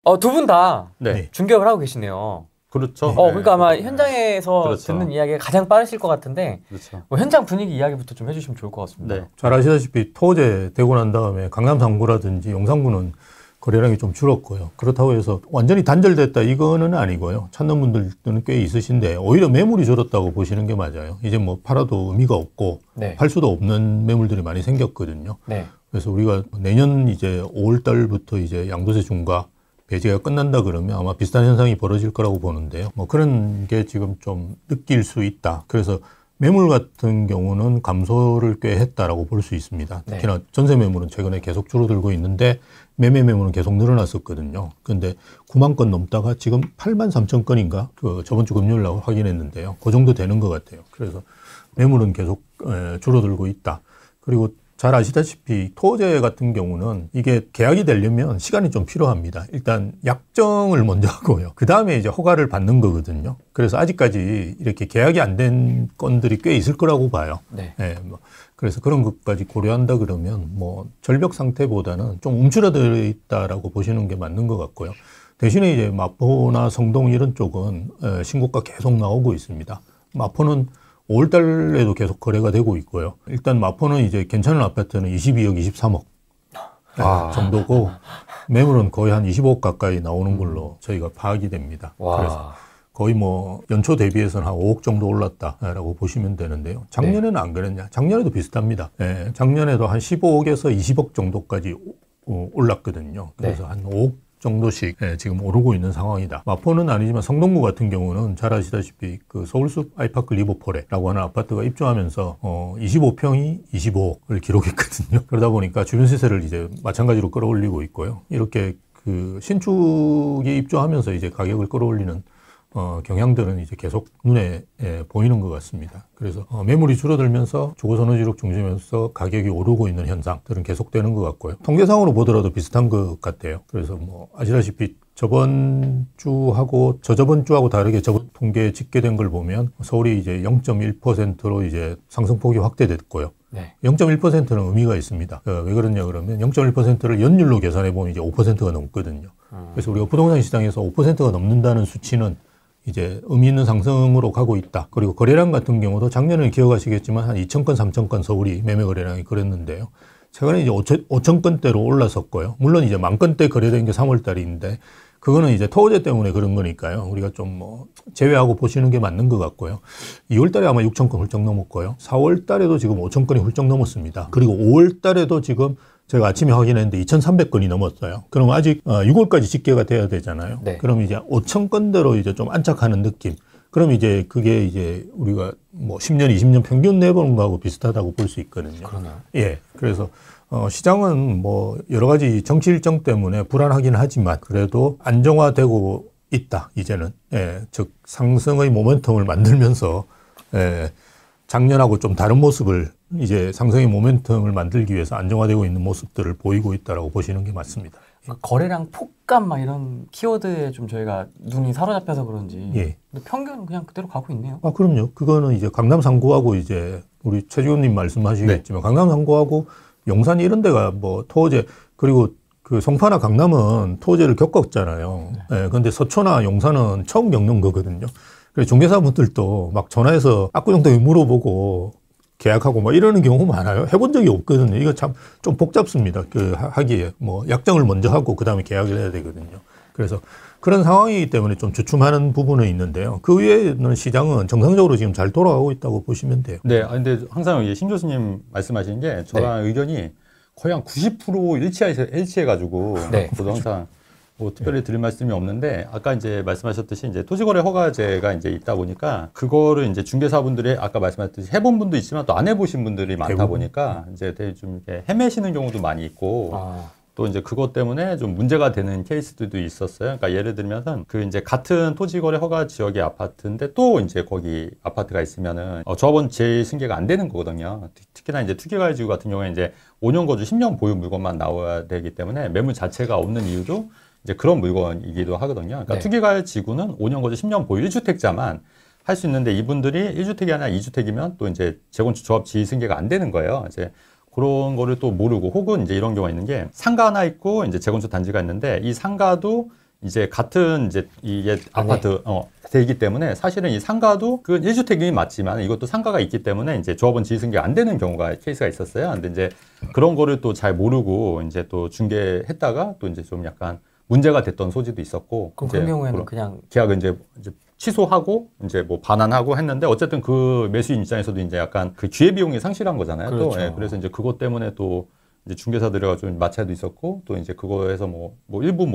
두 분 다 네. 중개업을 하고 계시네요. 그렇죠. 그러니까 아마 현장에서 그렇죠. 듣는 이야기가 가장 빠르실 것 같은데 그렇죠. 뭐 현장 분위기 이야기부터 좀 해주시면 좋을 것 같습니다. 네. 잘 아시다시피 토제 되고 난 다음에 강남 3구라든지 용산구는 거래량이 좀 줄었고요. 그렇다고 해서 완전히 단절됐다 이거는 아니고요. 찾는 분들은 꽤 있으신데 오히려 매물이 줄었다고 보시는 게 맞아요. 이제 뭐 팔아도 의미가 없고 네. 팔 수도 없는 매물들이 많이 생겼거든요. 네. 그래서 우리가 내년 이제 5월 달부터 이제 양도세 중과 배제가 끝난다 그러면 아마 비슷한 현상이 벌어질 거라고 보는데요. 뭐 그런 게 지금 좀 느낄 수 있다. 그래서 매물 같은 경우는 감소를 꽤 했다라고 볼 수 있습니다. 특히나 네. 전세 매물은 최근에 계속 줄어들고 있는데 매매 매물은 계속 늘어났었거든요. 그런데 9만 건 넘다가 지금 8만 3천 건인가 저번 주 금요일 날 확인했는데요. 그 정도 되는 것 같아요. 그래서 매물은 계속 줄어들고 있다. 그리고 잘 아시다시피 토제 같은 경우는 이게 계약이 되려면 시간이 좀 필요합니다. 일단 약정을 먼저 하고요. 그 다음에 이제 허가를 받는 거거든요. 그래서 아직까지 이렇게 계약이 안 된 건들이 꽤 있을 거라고 봐요. 네. 그래서 그런 것까지 고려한다 그러면 뭐 절벽 상태보다는 좀 움츠러들어 있다라고 보시는 게 맞는 것 같고요. 대신에 이제 마포나 성동 이런 쪽은 신고가 계속 나오고 있습니다. 마포는 5월 달에도 계속 거래가 되고 있고요. 일단 마포는 이제 괜찮은 아파트는 22억, 23억 정도고 매물은 거의 한 25억 가까이 나오는 걸로 저희가 파악이 됩니다. 그래서 거의 뭐 연초 대비해서는 한 5억 정도 올랐다라고 보시면 되는데요. 작년에는 안 그랬냐? 작년에도 비슷합니다. 작년에도 한 15억에서 20억 정도까지 올랐거든요. 그래서 한 5억 정도씩 지금 오르고 있는 상황이다. 마포는 아니지만 성동구 같은 경우는 잘 아시다시피 그 서울숲 아이파크 리버포레라고 하는 아파트가 입주하면서 25평이 25억을 기록했거든요. 그러다 보니까 주변 시세를 이제 마찬가지로 끌어올리고 있고요. 이렇게 그 신축이 입주하면서 이제 가격을 끌어올리는 경향들은 이제 계속 눈에 보이는 것 같습니다. 그래서 매물이 줄어들면서 주거선호지역 중심에서 가격이 오르고 있는 현상들은 계속되는 것 같고요. 통계상으로 보더라도 비슷한 것 같아요. 그래서 뭐 아시다시피 저번 주하고 저저번 주하고 다르게 저번 통계에 집계된 걸 보면 서울이 이제 0.1%로 이제 상승폭이 확대됐고요. 네. 0.1%는 의미가 있습니다. 왜 그러냐 그러면 0.1%를 연율로 계산해 보면 이제 5%가 넘거든요. 그래서 우리가 부동산 시장에서 5%가 넘는다는 수치는 이제 의미 있는 상승으로 가고 있다. 그리고 거래량 같은 경우도 작년에 기억하시겠지만 한 2,000건, 3,000건 서울이 매매 거래량이 그랬는데요. 최근에 이제 5,000건대로 올라섰고요. 물론 이제 10,000건대 거래된 게 3월 달인데 그거는 이제 토제 때문에 그런 거니까요. 우리가 좀 뭐 제외하고 보시는 게 맞는 것 같고요. 2월 달에 아마 6,000건 훌쩍 넘었고요. 4월 달에도 지금 5,000건이 훌쩍 넘었습니다. 그리고 5월 달에도 지금 제가 아침에 확인했는데 2,300건이 넘었어요. 그럼 아직 6월까지 집계가 돼야 되잖아요. 네. 그럼 이제 5,000건대로 이제 좀 안착하는 느낌. 그럼 이제 그게 이제 우리가 뭐 10년, 20년 평균 내보는 거하고 비슷하다고 볼 수 있거든요. 그러네요. 예. 그래서 시장은 뭐 여러 가지 정치 일정 때문에 불안하긴 하지만 그래도 안정화되고 있다. 이제는. 예. 즉 상승의 모멘텀을 만들면서 작년하고 좀 다른 모습을 이제 상승의 모멘텀을 만들기 위해서 안정화되고 있는 모습들을 보이고 있다라고 보시는 게 맞습니다. 거래량 폭감 막 이런 키워드에 좀 저희가 눈이 사로잡혀서 그런지 예. 근데 평균은 그냥 그대로 가고 있네요. 아, 그럼요. 그거는 이제 강남 3구하고 이제 우리 최지훈님 말씀하시겠지만 강남 3구하고 용산 이런 데가 뭐 토제 그리고 그 송파나 강남은 토제를 겪었잖아요. 예. 근데 서초나 용산은 처음 겪는 거거든요. 그래서 중개사분들도 막 전화해서 압구정동에 물어보고 계약하고 뭐 이러는 경우 많아요. 해본 적이 없거든요. 이거 참 좀 복잡습니다. 그 하기에 뭐 약정을 먼저 하고 그 다음에 계약을 해야 되거든요. 그래서 그런 상황이기 때문에 좀 주춤하는 부분은 있는데요. 그 외에는 시장은 정상적으로 지금 잘 돌아가고 있다고 보시면 돼요. 네, 근데 항상 심 교수님 말씀하시는 게 저랑 의견이 거의 한 90% 일치해가지고 네. 저도 항상 뭐 특별히 드릴 말씀이 없는데 아까 이제 말씀하셨듯이 이제 토지거래 허가제가 이제 있다 보니까 그거를 이제 중개사분들이 아까 말씀하셨듯이 해본 분도 있지만 또 안 해보신 분들이 많다 대부분. 보니까 이제 되게 좀 이렇게 헤매시는 경우도 많이 있고 또 이제 그것 때문에 좀 문제가 되는 케이스들도 있었어요. 그러니까 예를 들면은 그 이제 같은 토지거래 허가 지역의 아파트인데 또 이제 거기 아파트가 있으면은 조합원 제일 승계가 안 되는 거거든요. 특히나 이제 투기과열지구 같은 경우에 이제 5년 거주 10년 보유 물건만 나와야 되기 때문에 매물 자체가 없는 이유도 이제 그런 물건이기도 하거든요. 그러니까 네. 투기과열 지구는 5년 거주 10년 보유 1주택자만 할 수 있는데 이분들이 1주택이 아니라 2주택이면 또 이제 재건축 조합 지위 승계가 안 되는 거예요. 이제 그런 거를 또 모르고 혹은 이제 이런 경우가 있는 게 상가 하나 있고 이제 재건축 단지가 있는데 이 상가도 이제 같은 이제 이게 아파트 되기 때문에 사실은 이 상가도 그 1주택이 맞지만 이것도 상가가 있기 때문에 이제 조합원 지위승계가 안 되는 경우가 케이스가 있었어요. 근데 이제 그런 거를 또 잘 모르고 이제 또 중개했다가 또 이제 좀 약간 문제가 됐던 소지도 있었고. 그럼 그런 경우에는 그냥 계약을 이제 취소하고 이제 뭐 반환하고 했는데 어쨌든 그 매수인 입장에서도 이제 약간 그 기회 비용이 상실한 거잖아요. 그렇죠. 또 그래서 이제 그것 때문에 또 이제 중개사들과 좀 마찰도 있었고 또 이제 그거에서 뭐 일부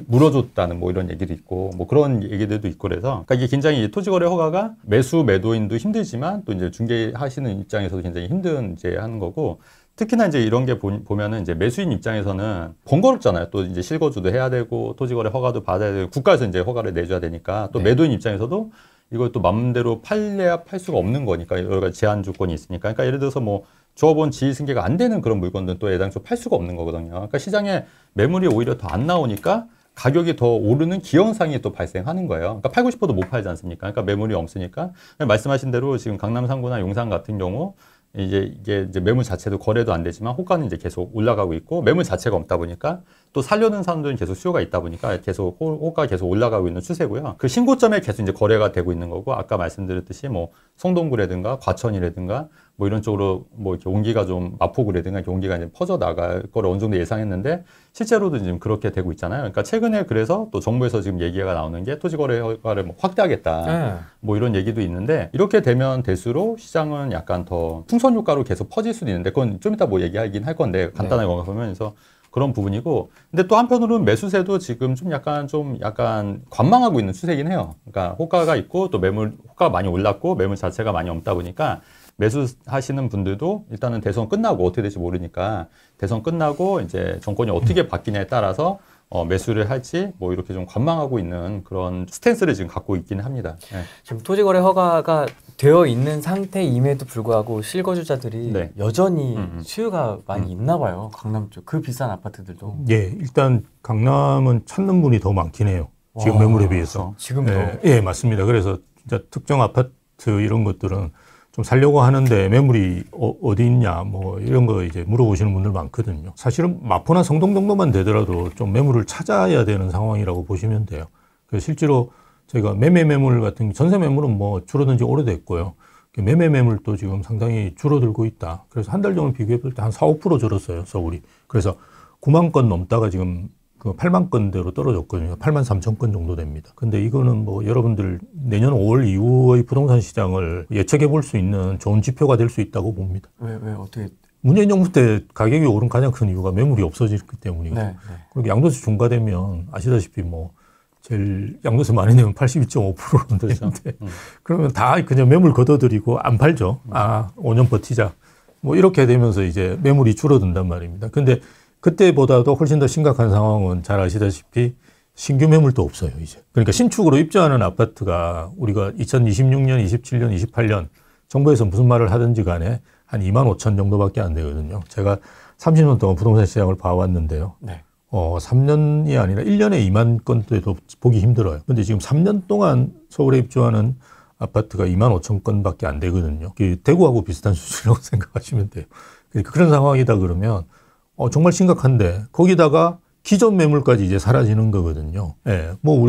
물어줬다는 뭐 이런 얘기도 있고 뭐 그런 얘기들도 있고 그래서 그러니까 이게 굉장히 토지거래 허가가 매수 매도인도 힘들지만 또 이제 중개하시는 입장에서도 굉장히 힘든 이제 하는 거고. 특히나 이제 이런 게 보면은 이제 매수인 입장에서는 번거롭잖아요. 또 이제 실거주도 해야 되고 토지거래 허가도 받아야 되고 국가에서 이제 허가를 내줘야 되니까 또 매도인 입장에서도 이걸 또 마음대로 팔래야 팔 수가 없는 거니까 여러 가지 제한 조건이 있으니까. 그러니까 예를 들어서 뭐 조합원 지위승계가 안 되는 그런 물건들은 또 애당초 팔 수가 없는 거거든요. 그러니까 시장에 매물이 오히려 더 안 나오니까 가격이 더 오르는 기형상이 또 발생하는 거예요. 그러니까 팔고 싶어도 못 팔지 않습니까? 그러니까 매물이 없으니까. 말씀하신 대로 지금 강남 3구나 용산 같은 경우 이게 이제 매물 자체도 거래도 안 되지만 호가는 이제 계속 올라가고 있고 매물 자체가 없다 보니까 또 살려는 사람들은 계속 수요가 있다 보니까 계속 호가가 계속 올라가고 있는 추세고요. 그 신고점에 계속 이제 거래가 되고 있는 거고 아까 말씀드렸듯이 뭐 성동구라든가 과천이라든가 뭐 이런 쪽으로 뭐 이렇게 온기가 좀 마포구라든가 이렇게 온기가 이제 퍼져 나갈 거를 어느 정도 예상했는데 실제로도 지금 그렇게 되고 있잖아요. 그러니까 최근에 그래서 또 정부에서 지금 얘기가 나오는 게 토지거래 허가를 뭐 확대하겠다. 뭐 이런 얘기도 있는데 이렇게 되면 될수록 시장은 약간 더 풍선 효과로 계속 퍼질 수도 있는데 그건 좀 이따 뭐 얘기하긴 할 건데 간단하게 보면 그래서 그런 부분이고 근데 또 한편으로는 매수세도 지금 좀 약간 관망하고 있는 추세긴 해요. 그러니까 호가가 있고 또 호가가 많이 올랐고 매물 자체가 많이 없다 보니까 매수하시는 분들도 일단은 대선 끝나고 어떻게 될지 모르니까 대선 끝나고 이제 정권이 어떻게 바뀌냐에 따라서 매수를 할지 뭐 이렇게 좀 관망하고 있는 그런 스탠스를 지금 갖고 있긴 합니다. 네. 지금 토지거래 허가가 되어 있는 상태임에도 불구하고 실거주자들이 여전히 수요가 많이 있나 봐요. 강남 쪽 그 비싼 아파트들도. 예, 일단 강남은 찾는 분이 더 많긴 해요. 지금 매물에 비해서. 지금도. 예, 맞습니다. 그래서 진짜 특정 아파트 이런 것들은 좀 살려고 하는데 매물이 어디 있냐 뭐 이런 거 이제 물어보시는 분들 많거든요. 사실은 마포나 성동 정도만 되더라도 좀 매물을 찾아야 되는 상황이라고 보시면 돼요. 그래서 실제로 저희가 매매 매물 같은 전세 매물은 뭐 줄어든 지 오래됐고요. 매매 매물도 지금 상당히 줄어들고 있다. 그래서 한 달 전을 비교해 볼 때 한 4, 5% 줄었어요, 서울이. 그래서 9만 건 넘다가 지금 그 8만 건대로 떨어졌거든요. 8만 3천 건 정도 됩니다. 근데 이거는 뭐 여러분들 내년 5월 이후의 부동산 시장을 예측해 볼 수 있는 좋은 지표가 될 수 있다고 봅니다. 왜 어떻게? 문재인 정부 때 가격이 오른 가장 큰 이유가 매물이 없어졌기 때문이거든요. 그리고 양도세 중과되면 아시다시피 뭐 제일 양도세 많이 내면 82.5%는 되는데 그러면 다 그냥 매물 걷어들이고 안 팔죠. 5년 버티자. 뭐 이렇게 되면서 이제 매물이 줄어든단 말입니다. 근데 그때보다도 훨씬 더 심각한 상황은 잘 아시다시피 신규 매물도 없어요, 이제. 그러니까 신축으로 입주하는 아파트가 우리가 2026년, 27년, 28년 정부에서 무슨 말을 하든지 간에 한 2만 5천 정도밖에 안 되거든요. 제가 30년 동안 부동산 시장을 봐왔는데요. 3년이 아니라 1년에 2만 건대도 보기 힘들어요. 근데 지금 3년 동안 서울에 입주하는 아파트가 2만 5천 건밖에 안 되거든요. 대구하고 비슷한 수준이라고 생각하시면 돼요. 그러니까 그런 상황이다 그러면 정말 심각한데 거기다가 기존 매물까지 이제 사라지는 거거든요. 예. 뭐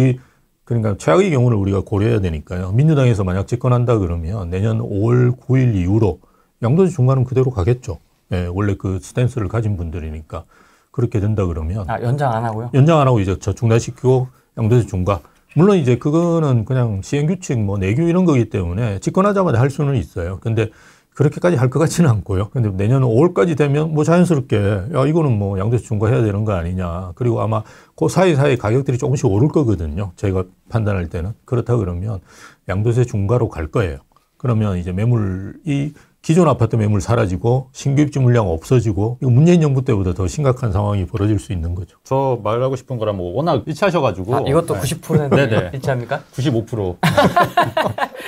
그러니까 최악의 경우를 우리가 고려해야 되니까요. 민주당에서 만약 집권한다 그러면 내년 5월 9일 이후로 양도세 중과는 그대로 가겠죠. 예. 원래 그 스탠스를 가진 분들이니까 그렇게 된다 그러면 연장 안 하고요? 연장 안 하고 이제 중단시키고 양도세 중과. 물론 이제 그거는 그냥 시행규칙 뭐 내규 이런 거기 때문에 집권하자마자 할 수는 있어요. 근데 그렇게까지 할 것 같지는 않고요. 근데 내년 5월까지 되면 뭐 자연스럽게 이거는 뭐 양도세 중과해야 되는 거 아니냐. 그리고 아마 그 사이사이 가격들이 조금씩 오를 거거든요. 저희가 판단할 때는. 그렇다 그러면 양도세 중과로 갈 거예요. 그러면 이제 매물이 기존 아파트 매물 사라지고 신규 입주 물량 없어지고 이거 문재인 정부 때보다 더 심각한 상황이 벌어질 수 있는 거죠. 저 말하고 싶은 거랑 뭐 워낙 일치하셔가지고 이것도 90%는 일치합니까? 95%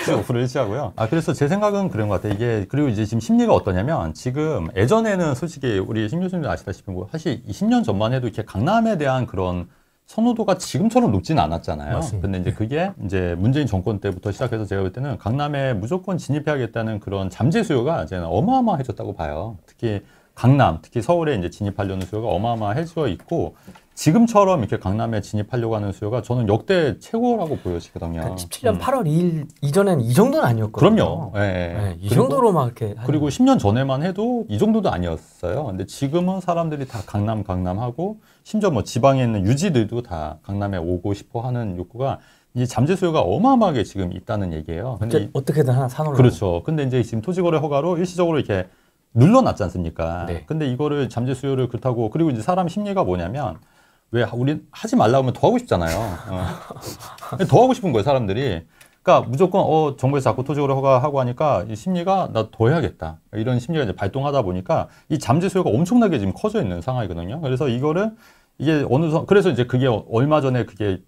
95% 일치하고요. 그래서 제 생각은 그런 것 같아요. 이게 그리고 이제 지금 심리가 어떠냐면 지금 예전에는 솔직히 우리 심 교수님도 아시다시피 뭐 사실 20년 전만 해도 이렇게 강남에 대한 그런 선호도가 지금처럼 높지는 않았잖아요. 맞습니다. 근데 이제 그게 이제 문재인 정권 때부터 시작해서 제가 볼 때는 강남에 무조건 진입해야겠다는 그런 잠재 수요가 이제 어마어마해졌다고 봐요. 특히 강남, 특히 서울에 이제 진입하려는 수요가 어마어마해져 있고 지금처럼 이렇게 강남에 진입하려고 하는 수요가 저는 역대 최고라고 보여지거든요. 그러니까 17년 8월 2일 이전에는 이 정도는 아니었거든요. 그럼요. 예, 예. 네, 이 정도로 막 이렇게 그리고 10년 전에만 해도 이 정도도 아니었어요. 근데 지금은 사람들이 다 강남 하고 심지어 뭐 지방에 있는 유지들도 다 강남에 오고 싶어 하는 욕구가 이 잠재 수요가 어마어마하게 지금 있다는 얘기예요. 근데 어떻게든 하나 사놓으려고. 그렇죠. 근데 이제 지금 토지거래 허가로 일시적으로 이렇게 눌러놨지 않습니까? 네. 근데 이거를 잠재 수요를 그렇다고 그리고 이제 사람 심리가 뭐냐면 왜 우리 하지 말라고 하면 더 하고 싶잖아요. 더 하고 싶은 거예요, 사람들이. 그러니까 무조건 정부에서 자꾸 토지거래 허가하고 하니까 이 심리가 나 더 해야겠다. 이런 심리가 이제 발동하다 보니까 이 잠재 수요가 엄청나게 지금 커져 있는 상황이거든요. 그래서 이거를 이게 그래서 이제 그게 얼마 전에 그게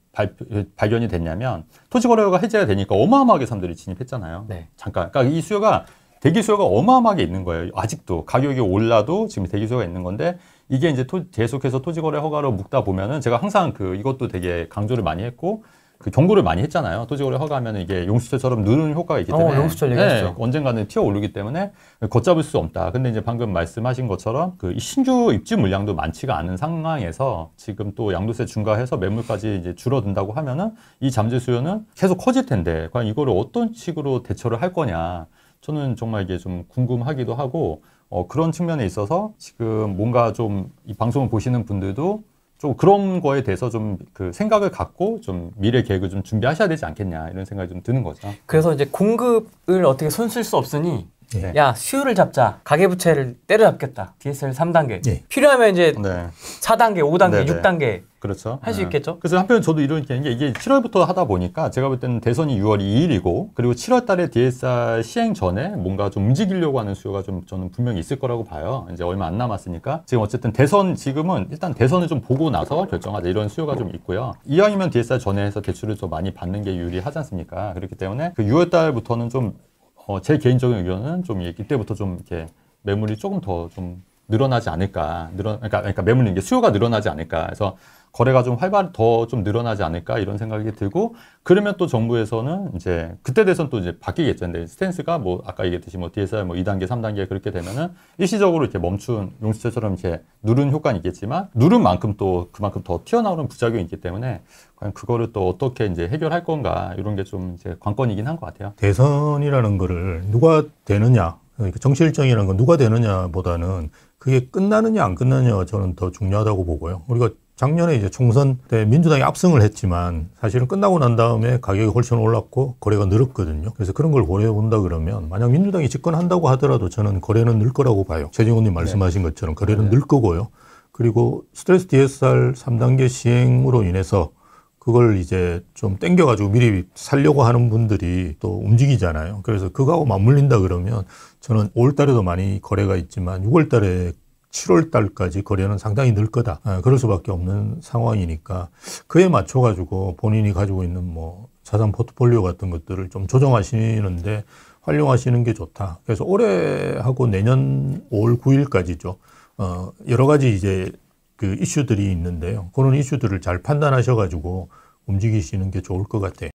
발견이 됐냐면 토지거래 허가 해제가 되니까 어마어마하게 사람들이 진입했잖아요. 네. 잠깐. 그러니까 이 수요가 대기 수요가 어마어마하게 있는 거예요. 아직도 가격이 올라도 지금 대기 수요가 있는 건데 이게 이제 계속해서 토지거래 허가로 묶다 보면은 제가 항상 이것도 되게 강조를 많이 했고 경고를 많이 했잖아요. 토지거래 허가하면 이게 용수철처럼 누르는 효과가 있기 때문에 용수철 얘기했죠. 네, 언젠가는 튀어 오르기 때문에 걷잡을 수 없다. 근데 이제 방금 말씀하신 것처럼 신규 입주 물량도 많지가 않은 상황에서 지금 또 양도세 중과해서 매물까지 이제 줄어든다고 하면은 이 잠재 수요는 계속 커질 텐데 과연 이거를 어떤 식으로 대처를 할 거냐. 저는 정말 이게 좀 궁금하기도 하고 그런 측면에 있어서 지금 뭔가 좀 이 방송을 보시는 분들도 좀 그런 거에 대해서 좀 생각을 갖고 좀 미래 계획을 좀 준비하셔야 되지 않겠냐 이런 생각이 좀 드는 거죠. 그래서 이제 공급을 어떻게 손 쓸 수 없으니 네. 야 수요를 잡자. 가계부채를 때려잡겠다. DSR 3단계. 네. 필요하면 이제 네. 4단계, 5단계, 네네. 6단계 그렇죠. 할 수 있겠죠. 그래서 한편 저도 이런 게 이게 7월부터 하다 보니까 제가 볼 때는 대선이 6월 2일이고 그리고 7월 달에 DSR 시행 전에 뭔가 좀 움직이려고 하는 수요가 좀 저는 분명히 있을 거라고 봐요. 이제 얼마 안 남았으니까 지금 어쨌든 지금은 일단 대선을 좀 보고 나서 결정하자 이런 수요가 좀 있고요. 이왕이면 DSR 전에 해서 대출을 좀 많이 받는 게 유리하지 않습니까? 그렇기 때문에 6월 달부터는 좀 제 개인적인 의견은 좀 이때부터 좀 이렇게 매물이 조금 더 좀 늘어나지 않을까. 그러니까 매물이 수요가 늘어나지 않을까. 그래서 거래가 좀 더 좀 늘어나지 않을까 이런 생각이 들고 그러면 또 정부에서는 이제 그때 돼선 또 이제 바뀌겠죠. 근데 스탠스가 뭐 아까 얘기했듯이 뭐 DSR 뭐 2단계, 3단계 그렇게 되면은 일시적으로 이렇게 멈춘 용수철처럼 이렇게 누른 효과는 있겠지만 누른 만큼 또 그만큼 더 튀어나오는 부작용이 있기 때문에 과연 그거를 또 어떻게 이제 해결할 건가 이런 게 좀 이제 관건이긴 한 것 같아요. 대선이라는 거를 누가 되느냐, 그러니까 정치 일정이라는 건 누가 되느냐보다는 그게 끝나느냐 안 끝나느냐가 저는 더 중요하다고 보고요. 우리가 작년에 이제 총선 때 민주당이 압승을 했지만 사실은 끝나고 난 다음에 가격이 훨씬 올랐고 거래가 늘었거든요. 그래서 그런 걸 고려해 본다 그러면 만약 민주당이 집권한다고 하더라도 저는 거래는 늘 거라고 봐요. 최진호님 말씀하신 것처럼 거래는 늘 거고요. 그리고 스트레스 DSR 3단계 시행으로 인해서 그걸 이제 좀 땡겨가지고 미리 살려고 하는 분들이 또 움직이잖아요. 그래서 그거하고 맞물린다 그러면 저는 5월 달에도 많이 거래가 있지만 6월 달에 7월 달까지 거래는 상당히 늘 거다. 그럴 수밖에 없는 상황이니까 그에 맞춰가지고 본인이 가지고 있는 뭐 자산 포트폴리오 같은 것들을 좀 조정하시는데 활용하시는 게 좋다. 그래서 올해하고 내년 5월 9일까지죠. 여러 가지 이제 이슈들이 있는데요. 그런 이슈들을 잘 판단하셔가지고 움직이시는 게 좋을 것 같아요.